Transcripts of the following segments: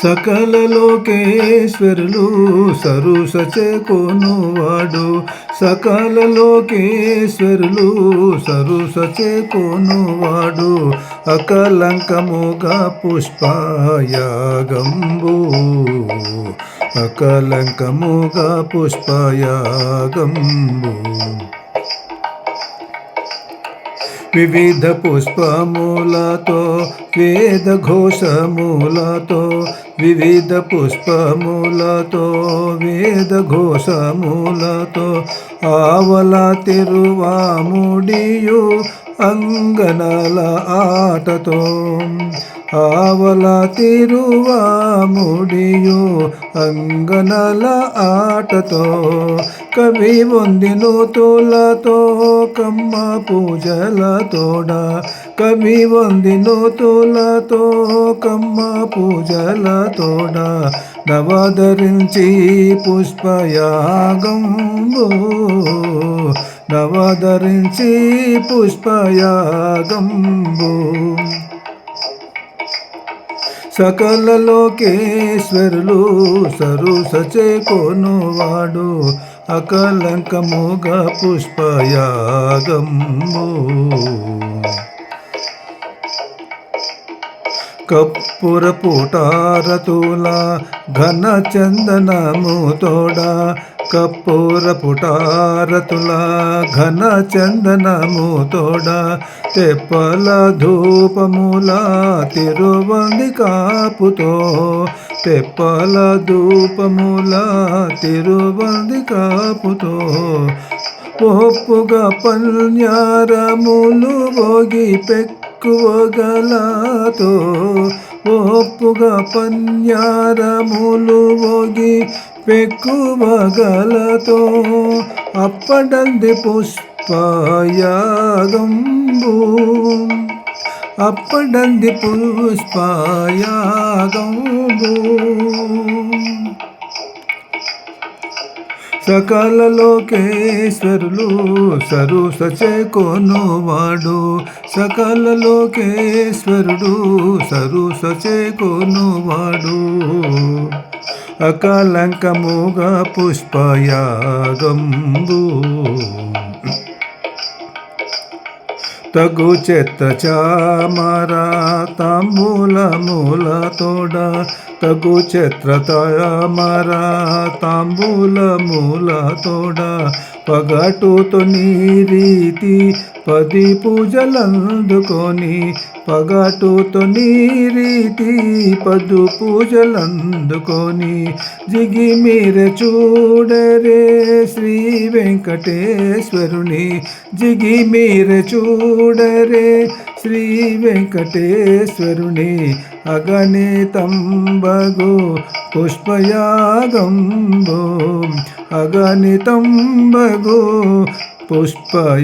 సకల లోకేశ్వరులు సరుసచేకొనువాడు, సకల లోకేశ్వరులు సరుసచేకొనువాడు, అకలంకముగా పుష్పయాగంబు, అకలంకముగా పుష్పయాగంబు. వివిధ పుష్పములతో వేద ఘోషములతో, వివిధ పుష్పములతో వేద ఘోషములతో, ఆవల తిరువాముడియు అంగనల ఆటతో, ఆవల తిరువాముడియు అంగనల ఆటతో, కవి వందినూతులతో కమ్మ పూజలతోడ, కవి వందినూతులతో కమ్మ పూజలతోడ, నవధరించి పుష్పయాగంబు, నవధరించి పుష్పయాగంబు. సకల లోకేశ్వరులు సరుసచేకొనువాడు, అకలంకముగా పుష్పయాగంబు. కప్పుర పుటారతుల ఘన చందనము తోడ, కప్పుర పుటారతుల ఘన చందనము తోడ, తెప్పల ధూపముల తిరువందికాపుతో, తెప్పల ధూపముల తిరువందికాపుతో, ఒప్పుగా పల్యారములు భోగి పెక్కువగలతో, ఒప్పుగా పన్యారములు భోగి పెక్కువగలతో, అప్పడంది పుష్పయాగంబు, అప్పడంది పుష్పయాగంబు. సకల లోకేశ్వరులు సరుసచేకొనువాడు, సకల లోకేశ్వరుడు సరుసచేకొనువాడు, అకలంకముగా పుష్పయాగంబు. తగు చెత్త చామర తాంబూలముల తోడ, తగు చెత్ర చామర తాంబూలముల తోడ, పగటుతో నీ రీతి 10 పూజలందుకొని, పగటుతో నీ రీతి 10 పూజలందుకొని, జిగిమీర చూడరే శ్రీ వెంకటేశ్వరుని, జిగిమీర చూడరే శ్రీ వెంకటేశ్వరుని, అగణితంబగు పుష్పయాగంబు, అగణితంబగు పుష్పయాగంబు.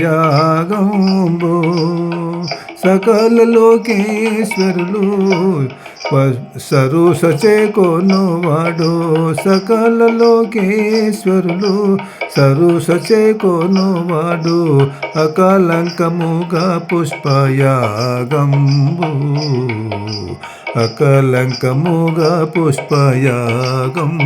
సకల లోకేశ్వరులు సరుసచేకొనువాడు, సకల లోకేశ్వరులు సరుసచేకొనువాడు, అకలంకముగా పుష్పయాగంబు, అకలంకముగా పుష్పయాగంబు.